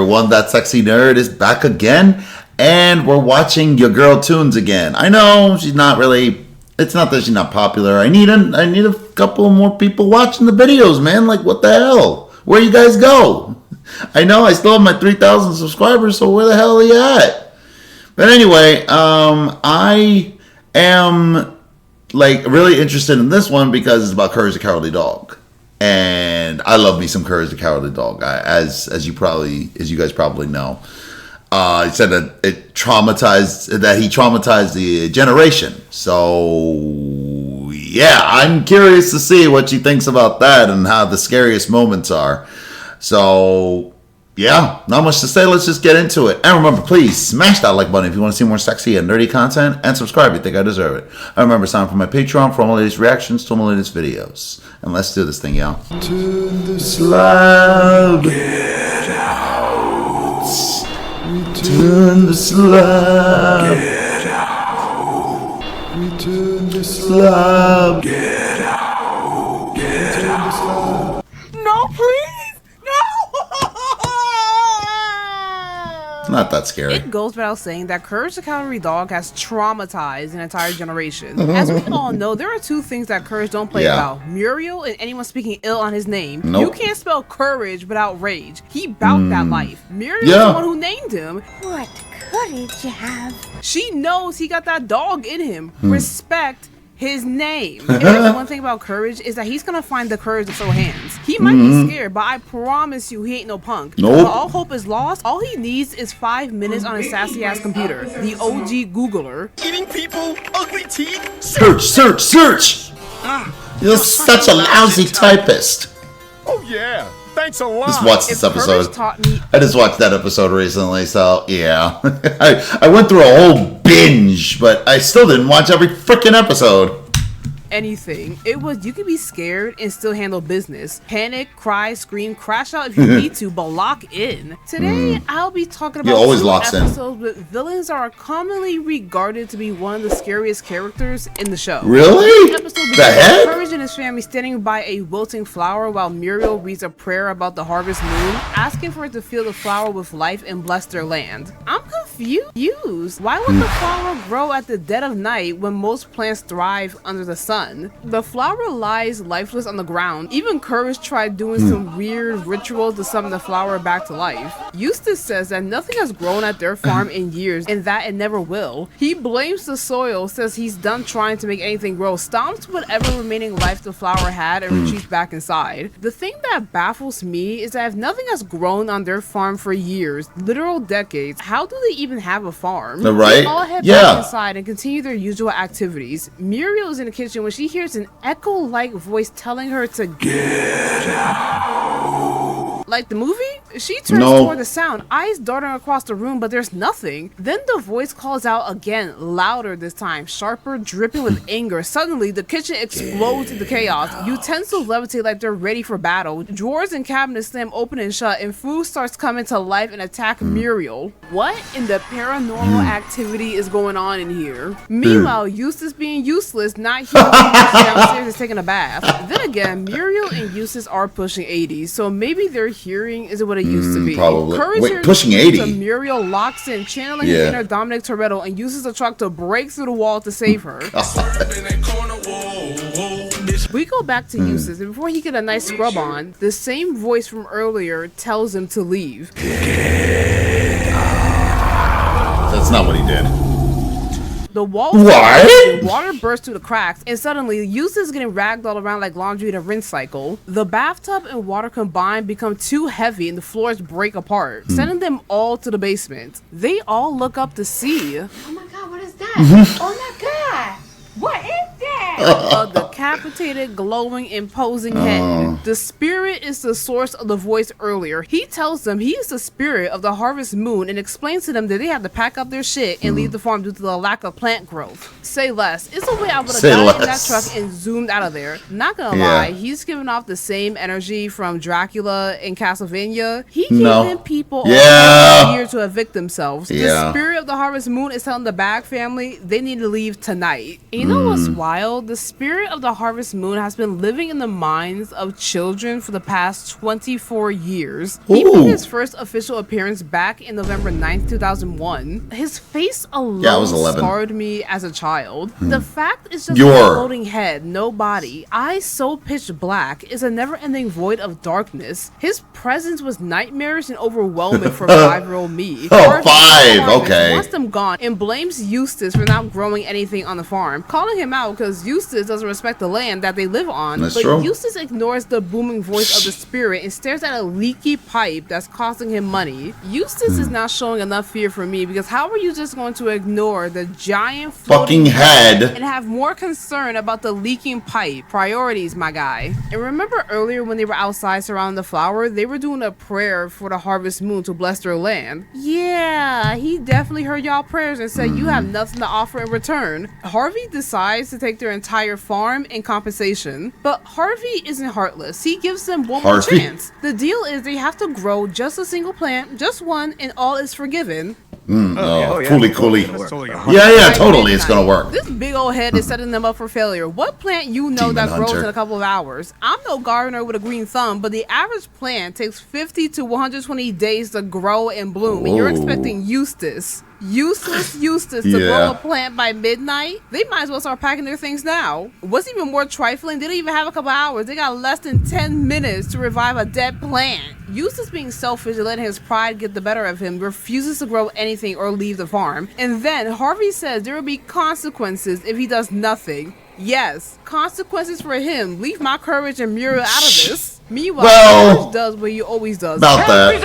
everyone. That sexy nerd is back again, and we're watching your girl Tunes again. I know she's not really. It's not that she's not popular. I need a couple more people watching the videos, man. Like, what the hell? Where you guys go? I know I still have my 3,000 subscribers, so where the hell are you at? But anyway, I am like really interested in this one because it's about Courage the Cowardly Dog. And I love me some Courage the Cowardly Dog, as you guys probably know. He said that he traumatized the generation. So yeah, I'm curious to see what she thinks about that and how the scariest moments are. So yeah, not much to say. Let's just get into it. And remember, please smash that like button if you want to see more sexy and nerdy content, and subscribe if you think I deserve it. I remember sign up for my Patreon for all my latest reactions to all my latest videos. And let's do this thing, y'all. Turn the slab. Get out. Return the slab. Get out. Return the slab. Get out. Get out. No, please. Not that scary. It goes without saying that Courage the Cowardly Dog has traumatized an entire generation. As we all know, there are two things that Courage don't play about: Muriel and anyone speaking ill on his name. Nope. You can't spell courage without rage. He bout that life. Muriel is the one who named him. What courage you have. She knows he got that dog in him. Respect his name. If there's one thing about Courage is that he's gonna find the courage to throw hands. He might be scared, but I promise you he ain't no punk. Nope. When all hope is lost, all he needs is 5 minutes on his sassy ass computer. The OG Googler. Eating people, ugly teeth. Search! You're such a lousy typist. Oh yeah, thanks a lot. Just watch this If episode. Courage taught me I just watched that episode recently, so yeah. I went through a whole binge, but I still didn't watch every freaking episode. anything, it was you can be scared and still handle business. Panic, cry, scream, crash out if you need to, but lock in. Today, I'll be talking about always two locks in. episodes where villains are commonly regarded to be one of the scariest characters in the show. Really? The episode The begins heck? with Courage and his family standing by a wilting flower while Muriel reads a prayer about the harvest moon, asking for it to fill the flower with life and bless their land. I'm confused. Why would the flower grow at the dead of night when most plants thrive under the sun? The flower lies lifeless on the ground. Even Courage tried doing some weird ritual to summon the flower back to life. Eustace says that nothing has grown at their farm in years and that it never will. He blames the soil, says he's done trying to make anything grow, stomps whatever remaining life the flower had and retreats back inside. The thing that baffles me is that if nothing has grown on their farm for years, literal decades, how do they even have a farm? Right? They all head back inside and continue their usual activities. Muriel is in the kitchen when she hears an echo-like voice telling her to get out. Like the movie? She turns toward the sound, eyes darting across the room, but there's nothing. Then the voice calls out again, louder this time, sharper, dripping with anger. Suddenly, the kitchen explodes into chaos. Utensils levitate like they're ready for battle. Drawers and cabinets slam open and shut, and food starts coming to life and attack Muriel. What in the paranormal activity is going on in here? Meanwhile, Eustace being useless, not here downstairs is taking a bath. Then again, Muriel and Eustace are pushing 80, so maybe their hearing isn't what it used to be. Probably. Courage Wait, pushing 80? So Muriel locks in, channeling his inner Dominic Toretto, and uses a truck to break through the wall to save her. We go back to Eustace, and before he get a nice scrub on, the same voice from earlier tells him to leave. That's not what he did. The walls water bursts through the cracks, and suddenly Eustace is getting ragged all around like laundry in a rinse cycle. The bathtub and water combined become too heavy and the floors break apart, sending them all to the basement. They all look up to see Oh my god, what is that? Oh my god! What is that? a decapitated, glowing, imposing head. The spirit is the source of the voice earlier. He tells them he is the spirit of the harvest moon and explains to them that they have to pack up their shit and leave the farm due to the lack of plant growth. Say less. It's the way I would have got in that truck and zoomed out of there. Not gonna lie, he's giving off the same energy from Dracula in Castlevania. He giving people all year to evict themselves. The spirit of the harvest moon is telling the Bag family they need to leave tonight. And you know what's wild? The spirit of the the Harvest Moon has been living in the minds of children for the past 24 years. He made his first official appearance back in November 9th, 2001. His face alone I was 11. scarred me as a child. The fact is just Your- a floating head, no body, eyes so pitch black, is a never-ending void of darkness. His presence was nightmarish and overwhelming for 5-year-old me. Oh, Harvey 5, Harvest okay. wants them gone and blames Eustace for not growing anything on the farm, calling him out because Eustace doesn't respect the land that they live on. That's but true. Eustace ignores the booming voice of the spirit and stares at a leaky pipe that's costing him money. Eustace is not showing enough fear for me, because how are you just going to ignore the giant Fucking floating head. and have more concern about the leaking pipe? Priorities, my guy. And remember earlier when they were outside surrounding the flower, they were doing a prayer for the Harvest Moon to bless their land. Yeah, he definitely heard y'all prayers and said you have nothing to offer in return. Harvey decides to take their entire farm in compensation, but Harvey isn't heartless. He gives them one more Harvey? chance. The deal is they have to grow just a single plant, just one, and all is forgiven. Coolie. That's totally Yeah, totally. It's gonna work. This big old head is setting them up for failure. What plant you know Demon that grows hunter. in a couple of hours? I'm no gardener with a green thumb, but the average plant takes 50 to 120 days to grow and bloom, and you're Whoa. expecting Eustace to Yeah. grow a plant by midnight? They might as well start packing their things now. What's even more trifling, they don't even have a couple hours. They got less than 10 minutes to revive a dead plant. Eustace, being selfish and letting his pride get the better of him, refuses to grow anything or leave the farm. And then Harvey says there will be consequences if he does nothing. Yes, consequences for him. Leave my Courage and Muriel out of this. Meanwhile, Well, Courage does what he always does. About that.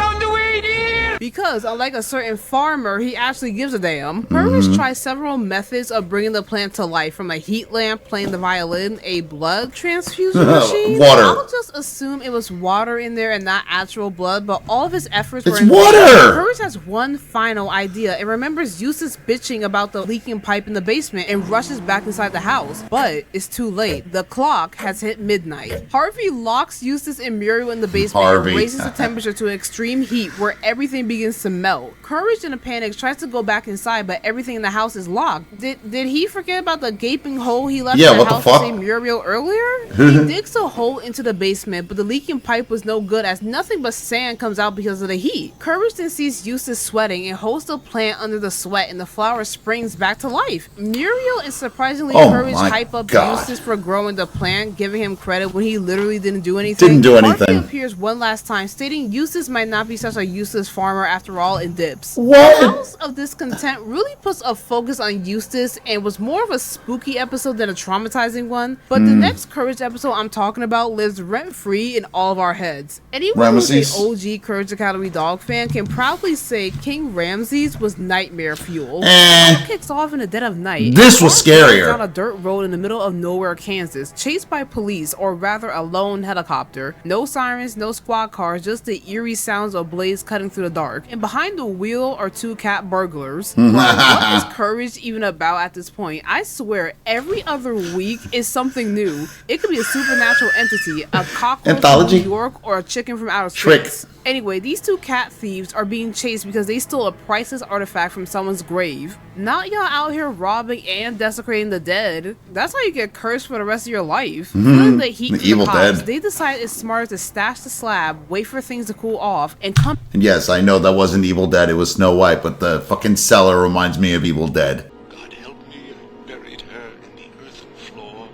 Because unlike a certain farmer, he actually gives a damn. Courage tries several methods of bringing the plant to life, from a heat lamp, playing the violin, a blood transfusion machine. Water. I'll just assume it was water in there and not actual blood, but all of his efforts were It's in vain. water! Courage has one final idea and remembers Eustace bitching about the leaking pipe in the basement and rushes back inside the house. But it's too late. The clock has hit midnight. Harvey locks Eustace and Muriel in the basement Harvey. and raises the temperature to extreme heat where everything begins to melt. Courage, in a panic, tries to go back inside, but everything in the house is locked. Did he forget about the gaping hole he left Yeah, in the what the house fuck? to save Muriel earlier? He digs a hole into the basement, but the leaking pipe was no good as nothing but sand comes out because of the heat. Courage then sees Eustace sweating and holds the plant under the sweat, and the flower springs back to life. Muriel is surprisingly Oh Courage my hype up God. Eustace for growing the plant, giving him credit when he literally didn't do anything. Didn't do Harvey anything. appears one last time, stating Eustace might not be such a useless farmer after all, and dips. What? The House of Discontent really puts a focus on Eustace and was more of a spooky episode than a traumatizing one. But the next Courage episode I'm talking about lives rent-free in all of our heads. Anyone who's Ramesses. an OG Courage Academy dog fan can proudly say King Ramses was nightmare fuel. Eh. It all kicks off in the dead of night. This was Harvey rides scarier. down a dirt road in the middle of nowhere, Kansas, chased by police, or rather a lone helicopter. No sirens, no squad cars, just the eerie sounds of blades cutting through the dark. And behind the wheel are two cat burglars. Bro, what is Courage even about at this point? I swear, every other week is something new. It could be a supernatural entity, a cockroach Anthology? from New York, or a chicken from outer Tricks. space. Anyway, these two cat thieves are being chased because they stole a priceless artifact from someone's grave. Not y'all out here robbing and desecrating the dead. That's how you get cursed for the rest of your life. Feeling the heat The from Evil the cops, Dead. they decide it's smarter to stash the slab, wait for things to cool off, and come And yes, I know that wasn't Evil Dead, it was Snow White, but the fucking cellar reminds me of Evil Dead. God help me, I buried her in the earthen floor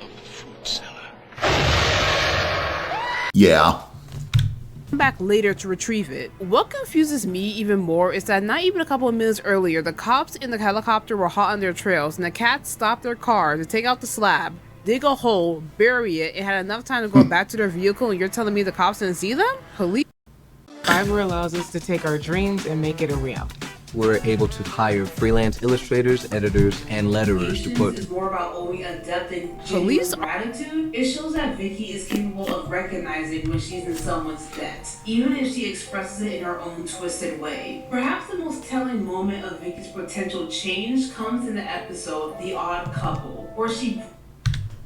of the fruit cellar. Yeah. Back later to retrieve it. What confuses me even more is that not even a couple of minutes earlier, the cops in the helicopter were hot on their trails, and the cats stopped their car to take out the slab, dig a hole, bury it, and had enough time to go back to their vehicle, and you're telling me the cops didn't see them? Police. Fiverr allows us to take our dreams and make it a reality. We're able to hire freelance illustrators, editors, and letterers to put Is more about owing a depth and Police genuine gratitude. It shows that Vicky is capable of recognizing when she's in someone's debt, even if she expresses it in her own twisted way. Perhaps the most telling moment of Vicky's potential change comes in the episode The Odd Couple, where she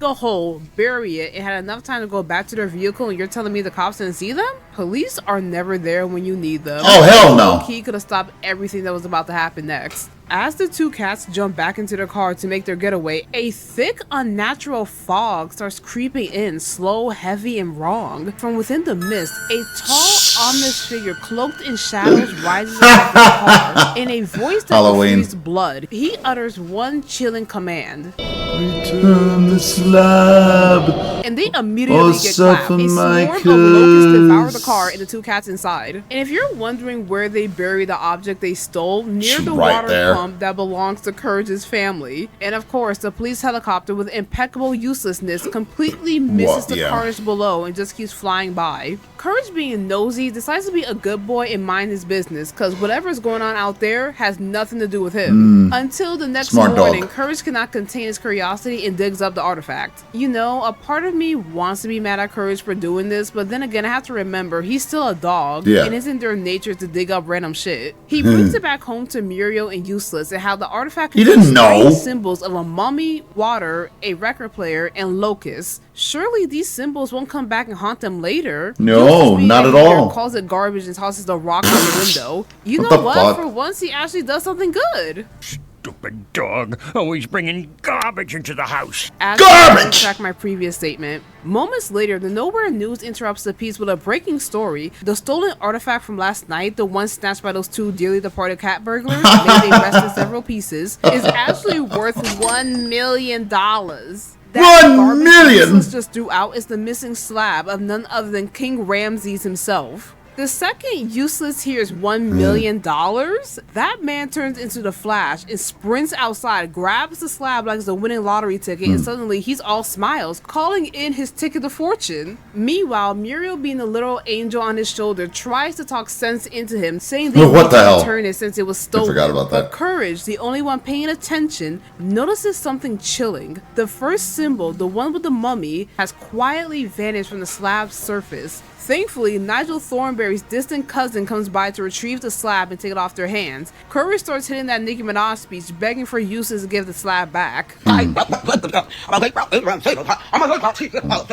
a hole, bury it, and had enough time to go back to their vehicle, and you're telling me the cops didn't see them? Police are never there when you need them. Oh, hell no. He could have stopped everything that was about to happen next. As the two cats jump back into their car to make their getaway, a thick, unnatural fog starts creeping in, slow, heavy, and wrong. From within the mist, a tall, ominous figure cloaked in shadows rises out of the car. In a voice that refused blood, he utters one chilling command. Return the slab. And they immediately get clapped. A swarm of locusts devour the car and the two cats inside. And if you're wondering where they bury the object they stole, near the water pump that belongs to Courage's family. And of course, the police helicopter with impeccable uselessness completely misses the carnage below and just keeps flying by. Courage, being nosy, decides to be a good boy and mind his business, because whatever's going on out there has nothing to do with him. Until the next morning, Courage cannot contain his curiosity and digs up the artifact. You know, a part of me wants to be mad at Courage for doing this, but then again, I have to remember he's still a dog, and isn't their nature to dig up random shit. He brings it back home to Muriel and Useless, and how the artifact contains symbols of a mummy, water, a record player, and locusts. Surely these symbols won't come back and haunt them later. No, not at all. Calls it garbage and tosses the rock out the window. You know what? For once, he actually does something good. Stupid dog, always bringing garbage into the house. Garbage! Track my previous statement. Moments later, the Nowhere News interrupts the piece with a breaking story. The stolen artifact from last night, the one snatched by those two dearly departed cat burglars, made they rest in several pieces, is actually worth $1 million. That 1 million just threw out is the missing slab of none other than King Ramses himself. The second Useless hears $1 million, that man turns into the Flash and sprints outside, grabs the slab like it's a winning lottery ticket, and suddenly he's all smiles, calling in his ticket of fortune. Meanwhile, Muriel, being a little angel on his shoulder, tries to talk sense into him, saying they need to return it since it was stolen. I forgot about that. But Courage, the only one paying attention, notices something chilling. The first symbol, the one with the mummy, has quietly vanished from the slab's surface. Thankfully, Nigel Thornberry's distant cousin comes by to retrieve the slab and take it off their hands. Courage starts hitting that Nicki Minaj speech, begging for Useless to give the slab back. Oh,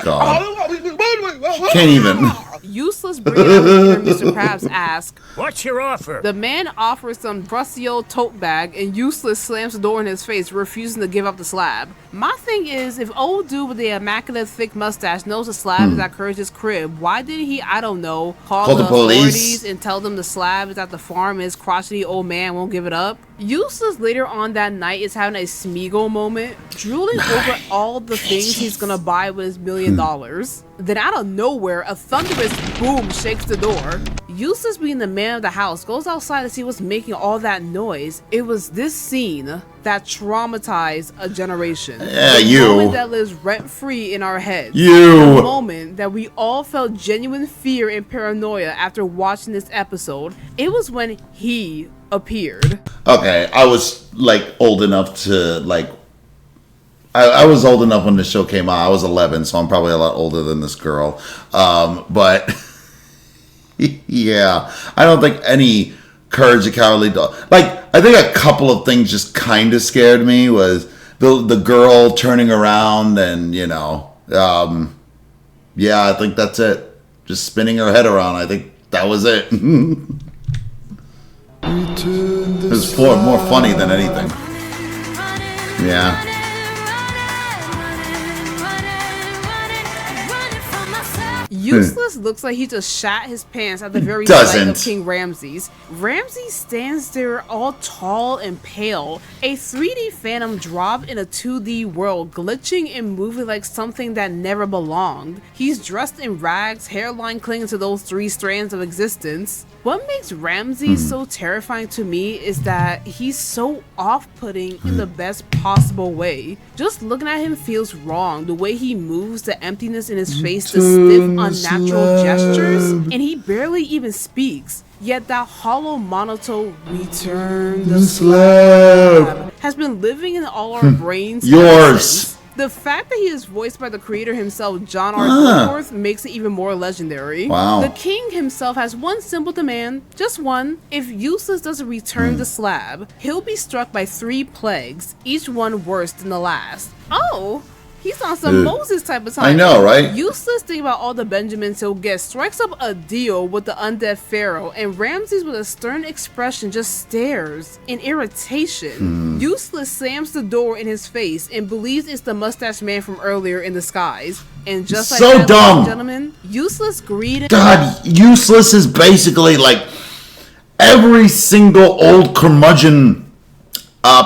God. Can't even. Useless brings out Mr. Krabs asks, "What's your offer?" The man offers some rusty old tote bag, and Useless slams the door in his face, refusing to give up the slab. My thing is, if old dude with the immaculate thick mustache knows the slab is at Courage's crib, why didn't he, I don't know, call the authorities and tell them the slab is at the farm and his crotchety old man won't give it up? Useless later on that night is having a Smeagol moment, drooling over all the things he's gonna buy with his $1 million. Then out of nowhere, a thunderous boom shakes the door. Useless, being the man of the house, goes outside to see what's making all that noise. It was this scene that traumatized a generation. Yeah, the moment that lives rent-free in our heads. The moment that we all felt genuine fear and paranoia after watching this episode. It was when he appeared. Okay, I was like old enough to like. I was old enough when the show came out. I was 11, so I'm probably a lot older than this girl. But yeah, I don't think any Courage the Cowardly Dog. Like, I think a couple of things just kind of scared me. Was the girl turning around and yeah, I think that's it. Just spinning her head around. I think that was it. It was more funny than anything. Yeah. Useless looks like he just shat his pants at the very sight of King Ramses. Ramses stands there all tall and pale, a 3D phantom dropped in a 2D world, glitching and moving like something that never belonged. He's dressed in rags, hairline clinging to those 3 strands of existence. What makes Ramses so terrifying to me is that he's so off-putting in the best possible way. Just looking at him feels wrong. The way he moves, the emptiness in his face, the stiff, unnatural gestures, and he barely even speaks. Yet that hollow monotone, "Return the slab," has been living in all our brains. Yours. The fact that he is voiced by the creator himself, John R. Goforth, makes it even more legendary. Wow. The king himself has one simple demand, just one. If Useless doesn't return the slab, he'll be struck by 3 plagues, each one worse than the last. Oh, He's on some Moses type of time. I know, right? Useless thing about all the Benjamins he'll get strikes up a deal with the undead pharaoh, and Ramses with a stern expression just stares in irritation. Useless slams the door in his face and believes it's the mustache man from earlier in the skies. And just like So that, dumb. ladies and gentlemen, Useless greed and God, Useless is basically like every single old curmudgeon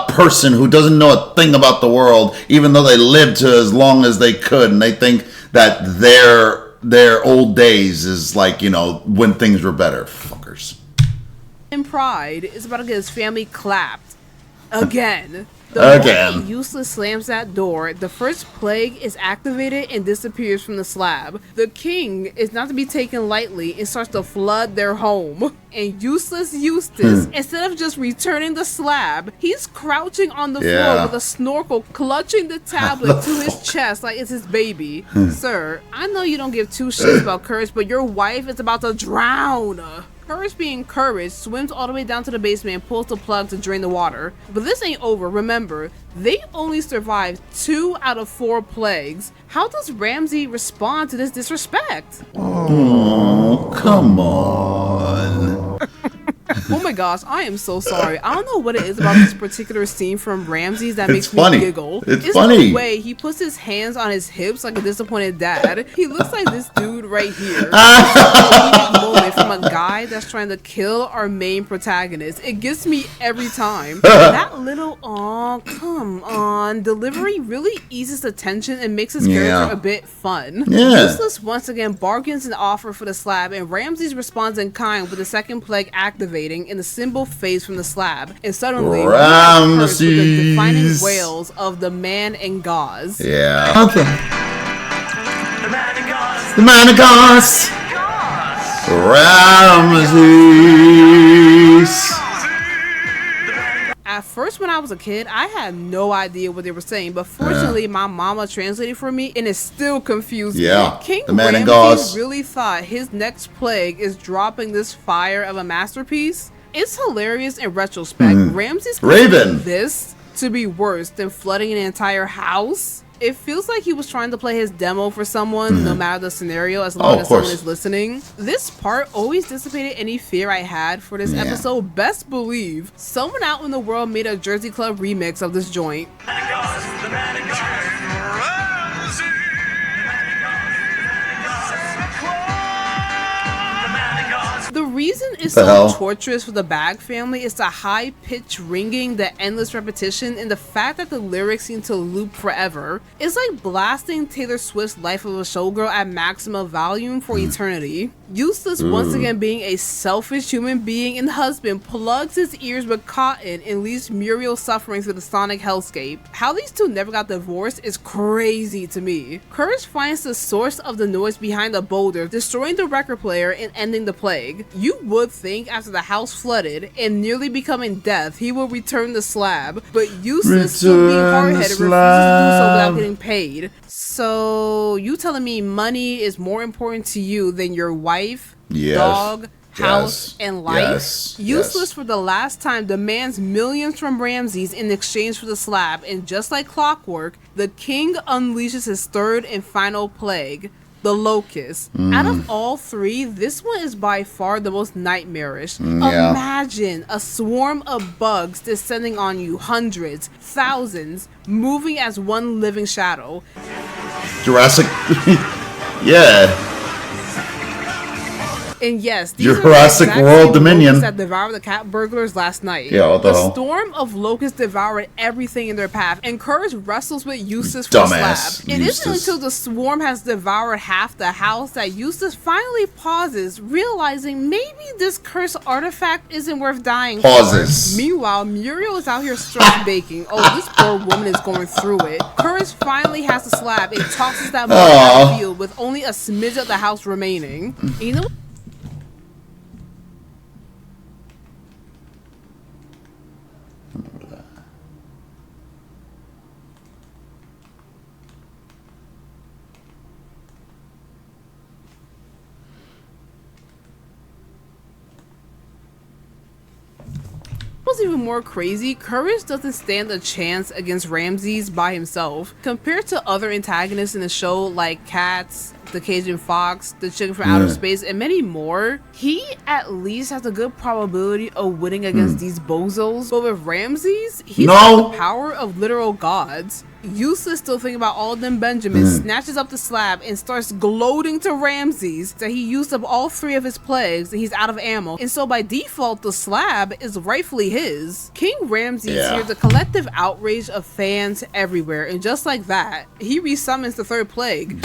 person who doesn't know a thing about the world, even though they lived to as long as they could, and they think that their old days is like, you know, when things were better. Fuckers. pride is about to get his family clapped again. The moment Useless slams that door, the first plague is activated and disappears from the slab. The king is not to be taken lightly and starts to flood their home. And Useless Eustace, instead of just returning the slab, he's crouching on the floor with a snorkel, clutching the tablet to his chest like it's his baby. Sir, I know you don't give two shits about courage, but your wife is about to drown. Courage being courage, swims all the way down to the basement and pulls the plug to drain the water. But this ain't over. Remember, they only survived 2 out of 4 plagues. How does Ramsey respond to this disrespect? Oh, come on. Oh my gosh, I am so sorry. I don't know what it is about this particular scene from Ramses that makes me giggle. It's funny. The way he puts his hands on his hips like a disappointed dad. He looks like this dude right here. Moment from a guy that's trying to kill our main protagonist. It gets me every time. That little "aw, come on" delivery really eases the tension and makes his character a bit fun. Useless once again bargains an offer for the slab, and Ramses responds in kind with the second plague activating in the symbol phase from the slab, and suddenly Ramses with the defining wails of the man in gauze. Okay. The man in gauze. Ramses. At first, when I was a kid, I had no idea what they were saying, but fortunately, my mama translated for me, and it still confused me. King the man in Ramses gauze really thought his next plague is dropping this fire of a masterpiece. It's hilarious in retrospect. Ramses considered this to be worse than flooding an entire house. It feels like he was trying to play his demo for someone, no matter the scenario, as long as someone is listening. This part always dissipated any fear I had for this episode. Best believe someone out in the world made a Jersey Club remix of this joint. The reason it's so torturous for the Bag family is the high-pitched ringing, the endless repetition, and the fact that the lyrics seem to loop forever. It's like blasting Taylor Swift's Life of a Showgirl at maximum volume for eternity. Useless once again being a selfish human being and husband plugs his ears with cotton and leaves Muriel suffering through the sonic hellscape. How these two never got divorced is crazy to me. Courage finds the source of the noise behind the boulder, destroying the record player and ending the plague. You would think after the house flooded and nearly becoming death, he will return the slab, but Useless, still being hard-headed, refuses to do so without getting paid. So, you telling me money is more important to you than your wife, dog, house, and life? Useless for the last time demands millions from Ramses in exchange for the slab, and just like clockwork, the king unleashes his third and final plague. The Locust. Out of all 3, this one is by far the most nightmarish. Imagine a swarm of bugs descending on you, hundreds, thousands, moving as one living shadow. Jurassic. And yes, these Jurassic are the World same Dominion that devoured the cat burglars last night. What the hell? Storm of locusts devoured everything in their path, and Courage wrestles with Eustace for the slab. It isn't until the swarm has devoured half the house that Eustace finally pauses, realizing maybe this cursed artifact isn't worth dying for. Meanwhile, Muriel is out here stress baking. Oh, this poor woman is going through it. Courage finally has the slab and tosses that mud out the field with only a smidge of the house remaining. And you know what? was even more crazy, Courage doesn't stand a chance against Ramses by himself. Compared to other antagonists in the show like Cats, the Cajun Fox, the Chicken from Outer Space, and many more, he at least has a good probability of winning against these bozos. But with Ramses, he's got the power of literal gods. Useless still thinking about all them Benjamins, snatches up the slab and starts gloating to Ramses that he used up all 3 of his plagues and he's out of ammo. And so by default, the slab is rightfully his. King Ramses hears the collective outrage of fans everywhere, and just like that, he resummons the 3rd plague.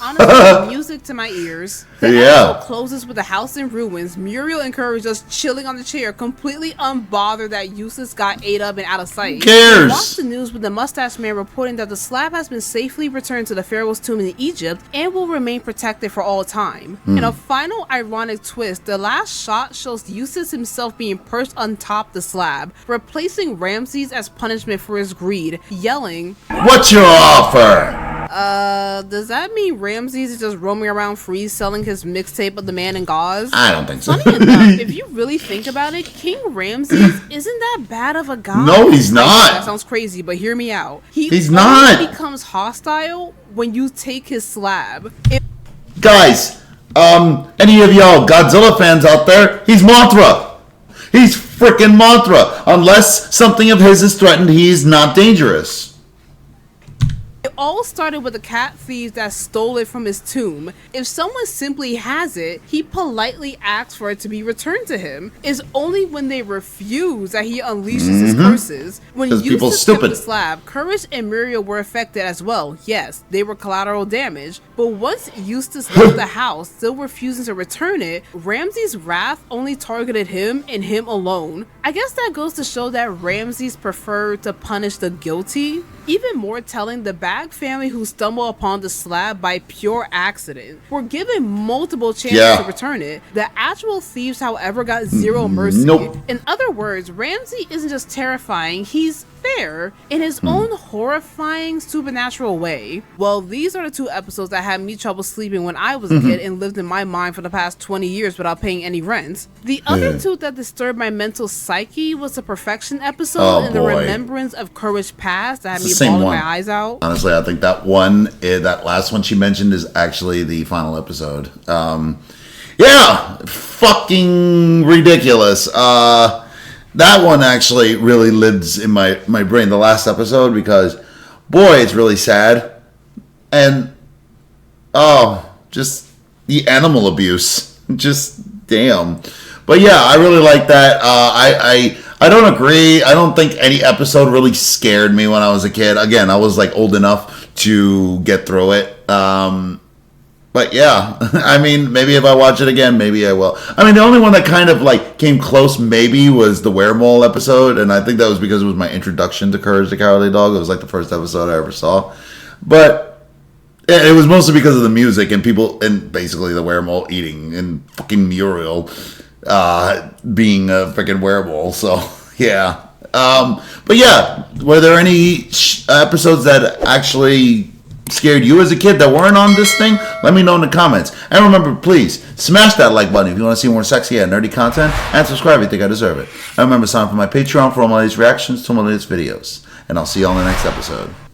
Honestly, music to my ears. The episode closes with the house in ruins. Muriel and Courage just chilling on the chair, completely unbothered that Useless got ate up and out of sight. Who cares? Watch the news with the mustache man reporting that the slab has been safely returned to the Pharaoh's tomb in Egypt and will remain protected for all time. In a final ironic twist, the last shot shows Useless himself being perched on top the slab, replacing Ramses as punishment for his greed, yelling, "What's your offer?" Does that mean Ramses is just roaming around free selling his mixtape of The Man in Gauze? I don't think so. Funny enough, if you really think about it, King Ramses isn't that bad of a guy. No, he's not. That sounds crazy, but hear me out. He's not. He becomes hostile when you take his slab. Guys, any of y'all Godzilla fans out there, he's Mothra. He's freaking Mothra. Unless something of his is threatened, he's not dangerous. It all started with the cat thieves that stole it from his tomb. If someone simply has it, he politely asks for it to be returned to him. It's only when they refuse that he unleashes his curses. When Eustace kept the slab, Courage and Muriel were affected as well. Yes, they were collateral damage. But once Eustace left the house, still refusing to return it, Ramses' wrath only targeted him and him alone. I guess that goes to show that Ramses preferred to punish the guilty. Even more telling, the Bag family who stumbled upon the slab by pure accident were given multiple chances to return it. The actual thieves, however, got zero mercy. In other words, Ramsey isn't just terrifying, he's fair in his own horrifying supernatural way. Well, these are the 2 episodes that had me trouble sleeping when I was a kid and lived in my mind for the past 20 years without paying any rent. The other 2 that disturbed my mental psyche was the Perfection episode and the Remembrance of Courage Past that had me bawling my eyes out. Honestly, I think that one, that last one she mentioned is actually the final episode. Fucking ridiculous. That one actually really lives in my brain, the last episode, because, boy, it's really sad. And, just the animal abuse. Just, damn. But yeah, I really like that. I don't agree. I don't think any episode really scared me when I was a kid. Again, I was, like, old enough to get through it. But yeah, I mean, maybe if I watch it again, maybe I will. I mean, the only one that kind of like came close maybe was the Weremole episode, and I think that was because it was my introduction to Courage the Cowardly Dog. It was like the first episode I ever saw. But it was mostly because of the music and people, and basically the Weremole eating and fucking Muriel being a freaking werewolf. So yeah. But yeah, were there any episodes that actually scared you as a kid that weren't on this thing? Let me know in the comments. And remember, please smash that like button if you want to see more sexy and nerdy content, and subscribe if you think I deserve it. And remember, sign up for my Patreon for all my latest reactions to my latest videos. And I'll see you all in the next episode.